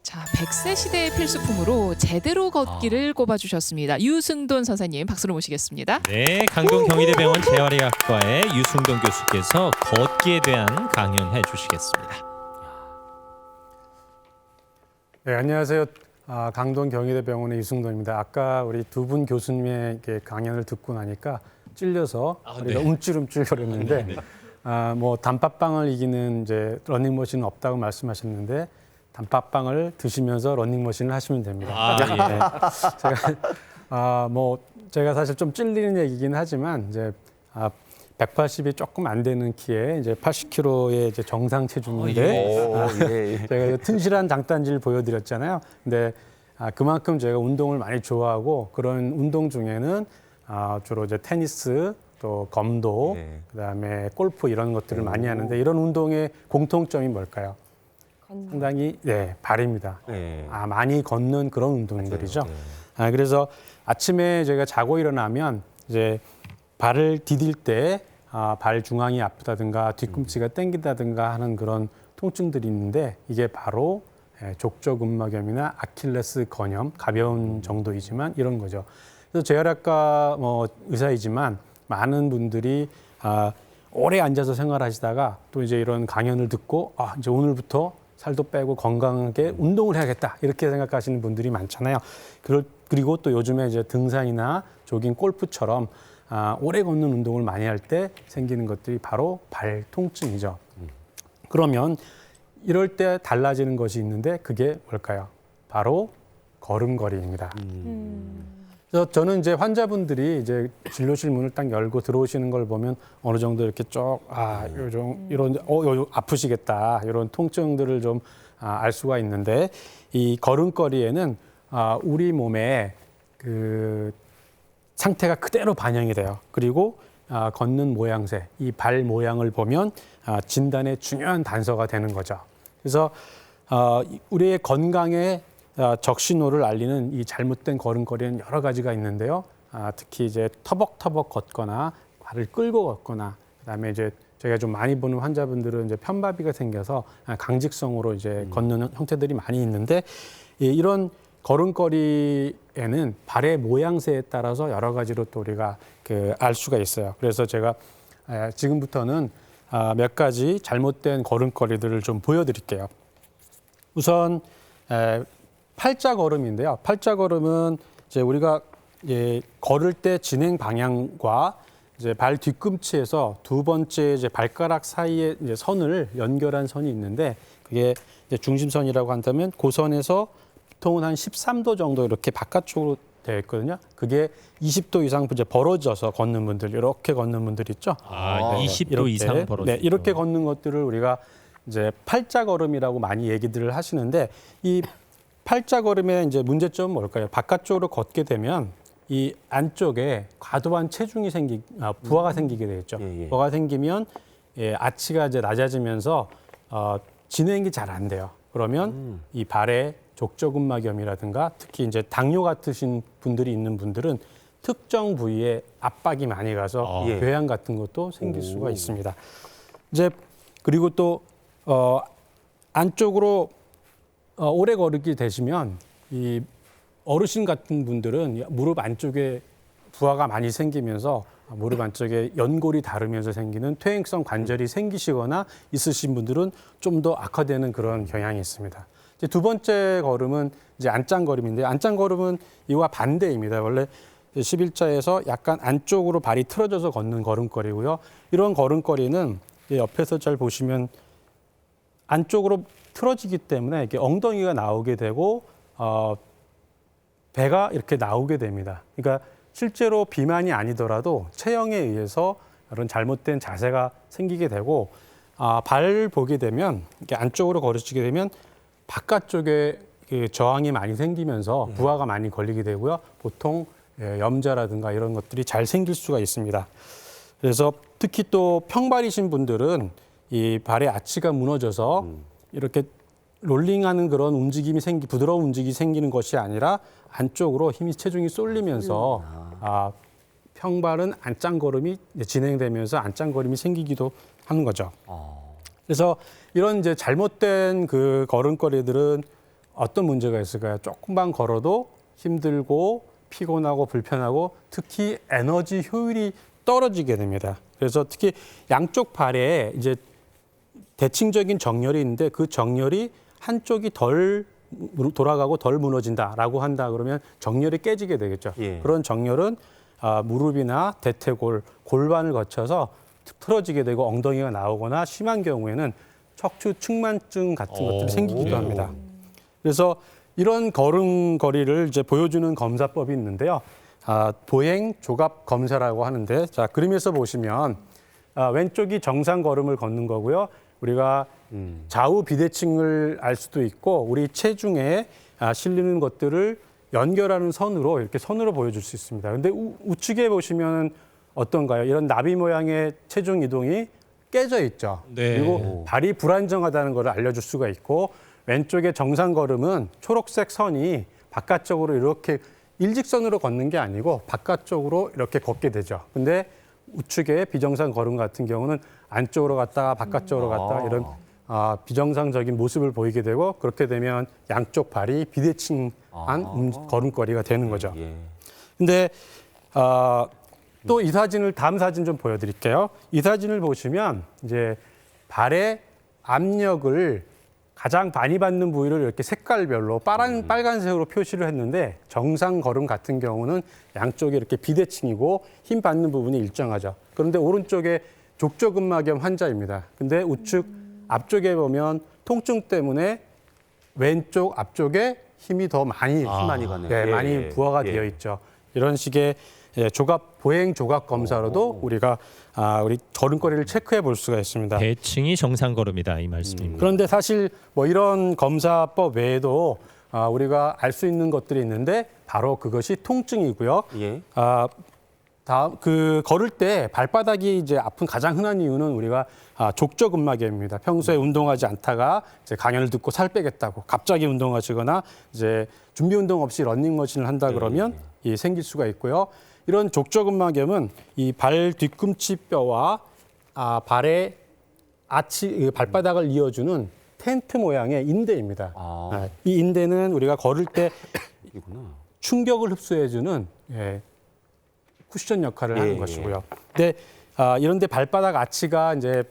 자, 100세 시대의 필수품으로 제대로 걷기를 꼽아주셨습니다. 유승돈 선생님 박수로 모시겠습니다. 네, 강동 경희대병원 재활의학과의 유승돈 교수께서 걷기에 대한 강연해 주시겠습니다. 네, 안녕하세요. 강동 경희대병원의 유승돈입니다. 아까 우리 두 분 교수님의 강연을 듣고 나니까 찔려서 우리가 움찔움찔거렸는데 뭐 단팥빵을 이기는 이제 러닝머신은 없다고 말씀하셨는데 단팥빵을 드시면서 러닝머신을 하시면 됩니다. 네. 제가 사실 좀 찔리는 얘기긴 하지만 이제 180이 조금 안 되는 키에 이제 80kg의 이제 정상 체중인데 제가 튼실한 장단지를 보여드렸잖아요. 근데 그만큼 제가 운동을 많이 좋아하고 그런 운동 중에는 주로 이제 테니스 또 검도 그다음에 골프 이런 것들을 많이 하는데 이런 운동의 공통점이 뭘까요? 상당히 발입니다. 많이 걷는 그런 운동들이죠. 그래서 아침에 제가 자고 일어나면 이제 발을 디딜 때 발 중앙이 아프다든가 뒤꿈치가 땡긴다든가 하는 그런 통증들이 있는데 이게 바로 족저근막염이나 아킬레스 건염, 가벼운 정도이지만 이런 거죠. 그래서 재활학과 의사이지만 많은 분들이 오래 앉아서 생활하시다가 또 이제 이런 강연을 듣고 이제 오늘부터 살도 빼고 건강하게 운동을 해야겠다 이렇게 생각하시는 분들이 많잖아요. 그리고 또 요즘에 이제 등산이나 조깅, 골프처럼 오래 걷는 운동을 많이 할 때 생기는 것들이 바로 발 통증이죠. 그러면 이럴 때 달라지는 것이 있는데 그게 뭘까요? 바로 걸음걸이입니다. 그래서 저는 이제 환자분들이 이제 진료실 문을 딱 열고 들어오시는 걸 보면 어느 정도 이렇게 이런 아프시겠다 이런 통증들을 좀 알 수가 있는데 이 걸음걸이에는 우리 몸의 그 상태가 그대로 반영이 돼요. 그리고 걷는 모양새, 이 발 모양을 보면 진단의 중요한 단서가 되는 거죠. 그래서 우리의 건강에 적신호를 알리는 이 잘못된 걸음걸이는 여러 가지가 있는데요. 특히 이제 터벅터벅 걷거나 발을 끌고 걷거나 그다음에 이제 저희가 좀 많이 보는 환자분들은 이제 편바비가 생겨서 강직성으로 이제 걷는 형태들이 많이 있는데 이런 걸음걸이에는 발의 모양새에 따라서 여러 가지로 또 우리가 알 수가 있어요. 그래서 제가 지금부터는 몇 가지 잘못된 걸음걸이들을 좀 보여드릴게요. 우선 팔자걸음인데요. 팔자걸음은 이제 우리가 걸을 때 진행 방향과 이제 발 뒤꿈치에서 두 번째 이제 발가락 사이에 이제 선을 연결한 선이 있는데 그게 이제 중심선이라고 한다면 그 선에서 보통은 한 13도 정도 이렇게 바깥쪽으로 되어 있거든요. 그게 20도 이상 이제 벌어져서 걷는 분들, 이렇게 걷는 분들 있죠. 20도 이렇게, 이상 벌어져. 네, 이렇게 걷는 것들을 우리가 이제 팔자걸음이라고 많이 얘기들을 하시는데 이 팔자걸음의 이제 문제점은 뭘까요? 바깥쪽으로 걷게 되면 이 안쪽에 과도한 체중이 부하가 생기게 되겠죠. 부하가 생기면 아치가 이제 낮아지면서 진행이 잘 안 돼요. 그러면 이 발에 족저근막염이라든가 특히 이제 당뇨 같으신 분들이 있는 분들은 특정 부위에 압박이 많이 가서 궤양 같은 것도 생길 수가 있습니다. 이제 그리고 또 안쪽으로 오래 걸으게 되시면 이 어르신 같은 분들은 무릎 안쪽에 부하가 많이 생기면서 무릎 안쪽에 연골이 닳으면서 생기는 퇴행성 관절이 생기시거나 있으신 분들은 좀 더 악화되는 그런 경향이 있습니다. 이제 두 번째 걸음은 이제 안짱걸음인데 안짱걸음은 이와 반대입니다. 원래 11자에서 약간 안쪽으로 발이 틀어져서 걷는 걸음걸이고요. 이런 걸음걸이는 옆에서 잘 보시면 안쪽으로 틀어지기 때문에 이렇게 엉덩이가 나오게 되고 배가 이렇게 나오게 됩니다. 그러니까 실제로 비만이 아니더라도 체형에 의해서 이런 잘못된 자세가 생기게 되고 발을 보게 되면 이렇게 안쪽으로 걸으시게 되면 바깥쪽에 저항이 많이 생기면서 부하가 많이 걸리게 되고요. 보통 염자라든가 이런 것들이 잘 생길 수가 있습니다. 그래서 특히 또 평발이신 분들은 이 발의 아치가 무너져서 이렇게 롤링하는 그런 움직임이 부드러운 움직임이 생기는 것이 아니라 안쪽으로 체중이 쏠리면서 평발은 안짱걸음이 진행되면서 안짱걸음이 생기기도 하는 거죠. 그래서 이런 이제 잘못된 그 걸음걸이들은 어떤 문제가 있을까요? 조금만 걸어도 힘들고 피곤하고 불편하고 특히 에너지 효율이 떨어지게 됩니다. 그래서 특히 양쪽 발에 이제 대칭적인 정렬이 있는데 그 정렬이 한쪽이 덜 돌아가고 덜 무너진다라고 한다 그러면 정렬이 깨지게 되겠죠. 예. 그런 정렬은 무릎이나 대퇴골, 골반을 거쳐서 틀어지게 되고 엉덩이가 나오거나 심한 경우에는 척추 측만증 같은 것들이 생기기도 그래요? 합니다. 그래서 이런 걸음걸이를 이제 보여주는 검사법이 있는데요. 보행 조갑 검사라고 하는데, 자 그림에서 보시면 왼쪽이 정상 걸음을 걷는 거고요. 우리가 좌우 비대칭을 알 수도 있고 우리 체중에 실리는 것들을 연결하는 선으로 이렇게 선으로 보여줄 수 있습니다. 근데 우측에 보시면 어떤가요? 이런 나비 모양의 체중 이동이 깨져 있죠. 네. 그리고 발이 불안정하다는 걸 알려줄 수가 있고 왼쪽의 정상 걸음은 초록색 선이 바깥쪽으로 이렇게 일직선으로 걷는 게 아니고 바깥쪽으로 이렇게 걷게 되죠. 근데 우측의 비정상 걸음 같은 경우는 안쪽으로 갔다가 바깥쪽으로 갔다가 이런 비정상적인 모습을 보이게 되고 그렇게 되면 양쪽 발이 비대칭한 걸음걸이가 되는 거죠. 예. 근데 또 이 사진을 다음 사진 좀 보여드릴게요. 이 사진을 보시면 이제 발의 압력을 가장 많이 받는 부위를 이렇게 색깔별로 빨간색으로 표시를 했는데 정상 걸음 같은 경우는 양쪽이 이렇게 비대칭이고 힘 받는 부분이 일정하죠. 그런데 오른쪽에 족저근막염 환자입니다. 근데 우측 앞쪽에 보면 통증 때문에 왼쪽 앞쪽에 힘이 더 많이 많이 가네요. 예, 많이 부하가 되어 있죠. 이런 식의 보행 조각 검사로도 우리가 우리 걸음걸이를 체크해 볼 수가 있습니다. 대칭이 정상 걸음이다 이 말씀입니다. 그런데 사실 뭐 이런 검사법 외에도 우리가 알 수 있는 것들이 있는데 바로 그것이 통증이고요. 예. 그 걸을 때 발바닥이 이제 아픈 가장 흔한 이유는 우리가 족저근막염입니다. 평소에 운동하지 않다가 이제 강연을 듣고 살 빼겠다고 갑자기 운동하시거나 이제 준비 운동 없이 러닝머신을 한다 그러면 이 생길 수가 있고요. 이런 족저근막염은 이 발 뒤꿈치 뼈와 발의 발바닥을 이어주는 텐트 모양의 인대입니다. 이 인대는 우리가 걸을 때 이구나. 충격을 흡수해주는 쿠션 역할을 하는 것이고요. 근데 이런데 발바닥 아치가 이제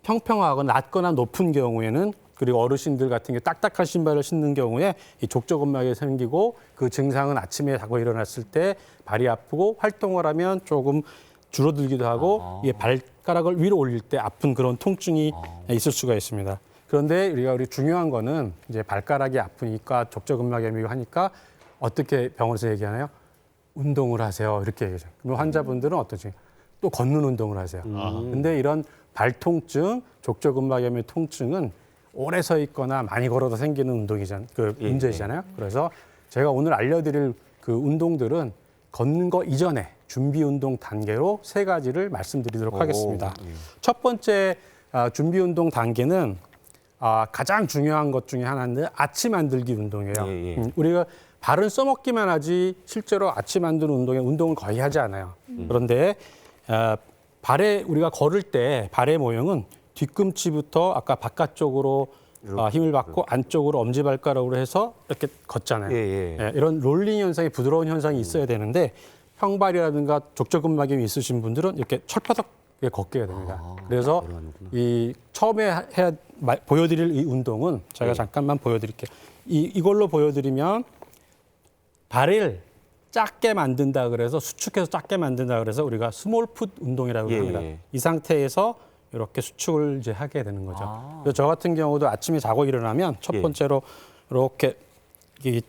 평평하거나 낮거나 높은 경우에는 그리고 어르신들 같은 경우 딱딱한 신발을 신는 경우에 이 족저근막이 생기고 그 증상은 아침에 자고 일어났을 때 발이 아프고 활동을 하면 조금 줄어들기도 하고 이게 발가락을 위로 올릴 때 아픈 그런 통증이 있을 수가 있습니다. 그런데 우리 중요한 거는 이제 발가락이 아프니까 족저근막염이고 하니까 어떻게 병원에서 얘기하나요? 운동을 하세요. 이렇게 얘기하죠. 그럼 환자분들은 어떠지? 또 걷는 운동을 하세요. 근데 이런 발통증, 족저근막염의 통증은 오래 서 있거나 많이 걸어도 생기는 문제잖아요. 그래서 제가 오늘 알려드릴 그 운동들은 걷는 거 이전에 준비 운동 단계로 3가지를 말씀드리도록 하겠습니다. 첫 번째 준비 운동 단계는 가장 중요한 것 중에 하나인데 아치 만들기 운동이에요. 우리가 발은 써먹기만 하지 실제로 아치 만드는 운동에 운동을 거의 하지 않아요. 그런데 발에 우리가 걸을 때 발의 모형은 뒤꿈치부터 아까 바깥쪽으로 힘을 받고 안쪽으로 엄지발가락으로 해서 이렇게 걷잖아요. 이런 롤링 현상이 부드러운 현상이 있어야 되는데 평발이라든가 족저근막염이 있으신 분들은 이렇게 철퍼덕하게 걷게 됩니다. 그래서 이 처음에 보여드릴 이 운동은 제가 잠깐만 보여드릴게요. 이걸로 보여드리면 발을 작게 만든다 그래서 수축해서 작게 만든다 그래서 우리가 스몰풋 운동이라고 합니다. 이 상태에서 이렇게 수축을 이제 하게 되는 거죠. 그래서 저 같은 경우도 아침에 자고 일어나면 첫 번째로 이렇게 이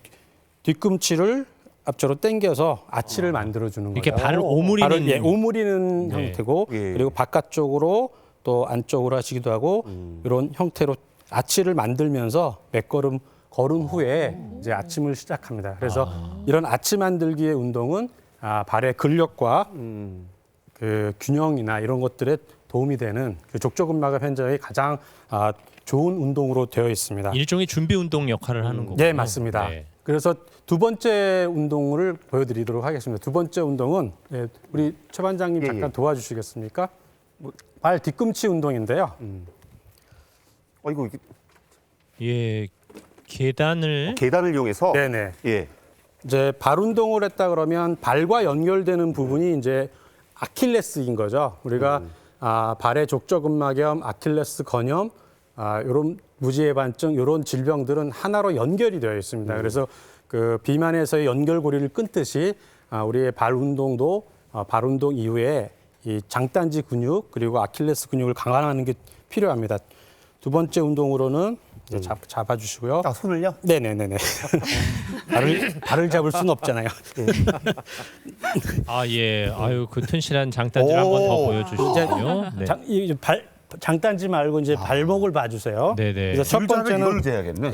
뒤꿈치를 앞쪽으로 당겨서 아치를 만들어주는 거죠. 이렇게 발을 오므리는 오므리는 형태고 그리고 바깥쪽으로 또 안쪽으로 하시기도 하고 이런 형태로 아치를 만들면서 몇 걸음 걸은 후에 이제 아침을 시작합니다. 그래서 이런 아치 만들기의 운동은 발의 근력과 그 균형이나 이런 것들에 도움이 되는 그 족저근막염 환자의 가장 좋은 운동으로 되어 있습니다. 일종의 준비 운동 역할을 하는 거군요. 네, 맞습니다. 그래서 두 번째 운동을 보여드리도록 하겠습니다. 두 번째 운동은 우리 최 반장님 잠깐 도와주시겠습니까? 발 뒤꿈치 운동인데요. 이거 예, 계단을 계단을 이용해서 네네. 예. 이제 발 운동을 했다 그러면 발과 연결되는 부분이 이제 아킬레스인 거죠. 우리가 발의 족저근막염, 아킬레스 건염, 이런 무지해반증 이런 질병들은 하나로 연결이 되어 있습니다. 그래서 그 비만에서의 연결고리를 끊듯이 우리의 발 운동도 발 운동 이후에 이 장단지 근육 그리고 아킬레스 근육을 강화하는 게 필요합니다. 두 번째 운동으로는 이제 잡아주시고요. 아, 손을요? 네네네네. 발을 잡을 수는 없잖아요. 예. 아유 그 튼실한 장단지를 한번 더 오. 보여주시군요. 네. 장단지 말고 이제 발목을 봐주세요. 네네. 그래서 첫 번째는 이걸로 재야겠네.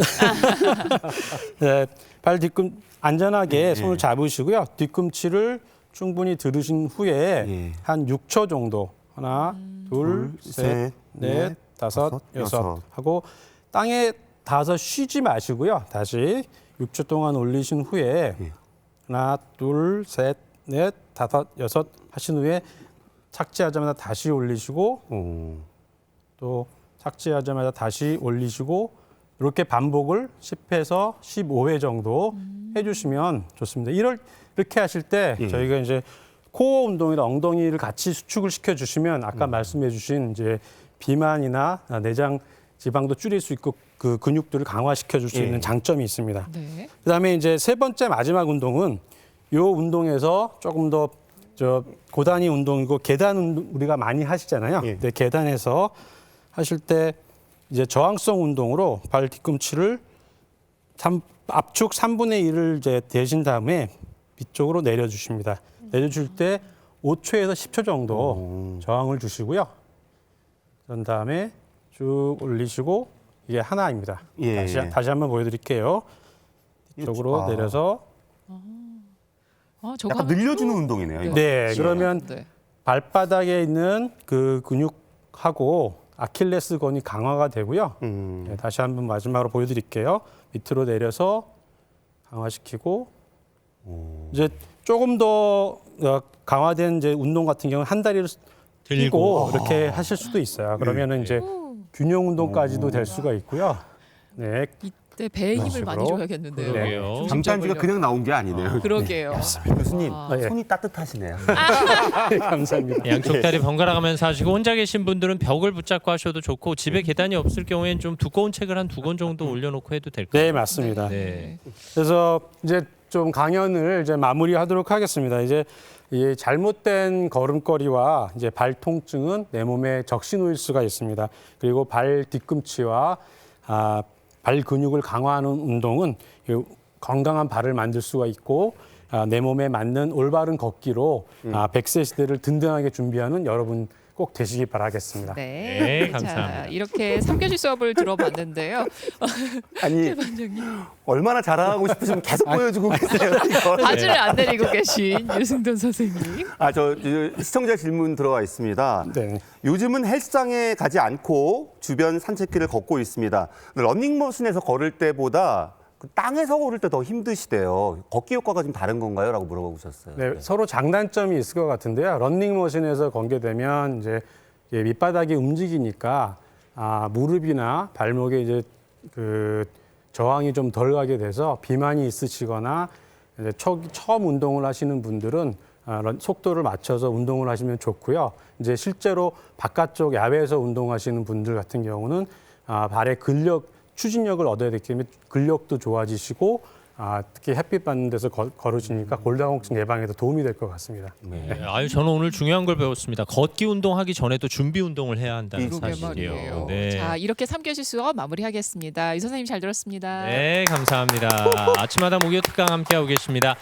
네, 발 뒤꿈 안전하게 손을 잡으시고요. 뒤꿈치를 충분히 들으신 후에 예. 한 6초 정도 하나, 둘, 셋, 넷, 다섯, 여섯 하고 땅에 닿아서 쉬지 마시고요. 다시 6초 동안 올리신 후에 하나, 둘, 셋, 넷, 다섯, 여섯 하신 후에 착지하자마자 다시 올리시고 또 착지하자마자 다시 올리시고 이렇게 반복을 10회에서 15회 정도 해주시면 좋습니다. 이렇게 하실 때 저희가 이제 코어 운동이나 엉덩이를 같이 수축을 시켜주시면 아까 말씀해주신 이제 비만이나 내장 지방도 줄일 수 있고 그 근육들을 강화시켜줄 수 있는 장점이 있습니다. 네. 그다음에 이제 세 번째 마지막 운동은 이 운동에서 조금 더 고단위 운동이고 계단 운동 우리가 많이 하시잖아요. 근데 계단에서 하실 때 이제 저항성 운동으로 발 뒤꿈치를 압축 3분의 1을 이제 대신 다음에 밑쪽으로 내려주십니다. 내려줄 때 5초에서 10초 정도 저항을 주시고요. 그런 다음에 쭉 올리시고 이게 하나입니다. 예. 다시 한번 보여드릴게요. 이쪽으로 내려서 저거 약간 늘려주는 운동이네요. 이거. 네, 그러면 네. 발바닥에 있는 그 근육하고 아킬레스건이 강화가 되고요. 네, 다시 한번 마지막으로 보여드릴게요. 밑으로 내려서 강화시키고 이제 조금 더 강화된 이제 운동 같은 경우는 한 다리를 들고 이렇게 하실 수도 있어요. 그러면은 이제 균형 운동까지도 될 수가 있고요. 네, 이때 배에 힘을 많이 식으로. 줘야겠는데요. 그러게요. 중심 장단지가 잡으려고. 그냥 나온 게 아니네요. 그러게요. 교수님, 예. 손이 따뜻하시네요. 감사합니다. 양쪽 다리 번갈아 가면서 하시고 혼자 계신 분들은 벽을 붙잡고 하셔도 좋고 집에 계단이 없을 경우에는 좀 두꺼운 책을 한 2권 정도 올려놓고 해도 될 것 같아요. 네, 맞습니다. 네. 그래서 이제 좀 강연을 이제 마무리하도록 하겠습니다. 이제 이 잘못된 걸음걸이와 이제 발 통증은 내 몸에 적시 놓일 수가 있습니다. 그리고 발 뒤꿈치와 발 근육을 강화하는 운동은 이 건강한 발을 만들 수가 있고 내 몸에 맞는 올바른 걷기로 100세 시대를 든든하게 준비하는 여러분 꼭 되시기 바라겠습니다. 네. 네, 감사합니다. 자, 이렇게 3교시 수업을 들어봤는데요. 아니 얼마나 자랑하고 싶으시면 계속 보여주고 계세요. 이거. 바지를 안 내리고 계신 유승돈 선생님. 저 시청자 질문 들어와 있습니다. 네. 요즘은 헬스장에 가지 않고 주변 산책길을 걷고 있습니다. 러닝머신에서 걸을 때보다 그 땅에서 걸을 때 더 힘드시대요. 걷기 효과가 좀 다른 건가요? 라고 물어보셨어요. 네, 서로 장단점이 있을 것 같은데요. 런닝머신에서 걷게 되면 이제 밑바닥이 움직이니까 무릎이나 발목에 이제 그 저항이 좀 덜 가게 돼서 비만이 있으시거나 이제 처음 운동을 하시는 분들은 속도를 맞춰서 운동을 하시면 좋고요. 이제 실제로 바깥쪽 야외에서 운동하시는 분들 같은 경우는 발의 추진력을 얻어야 되기 때문에 근력도 좋아지시고 특히 햇빛 받는 데서 걸으시니까 골다공증 예방에도 도움이 될 것 같습니다. 네, 저는 오늘 중요한 걸 배웠습니다. 걷기 운동하기 전에도 준비 운동을 해야 한다는 그러게 사실이에요. 말이에요. 네. 자, 이렇게 3교시 수업 마무리하겠습니다. 유 선생님 잘 들었습니다. 네, 감사합니다. 아침마다 목요 특강 함께하고 계십니다.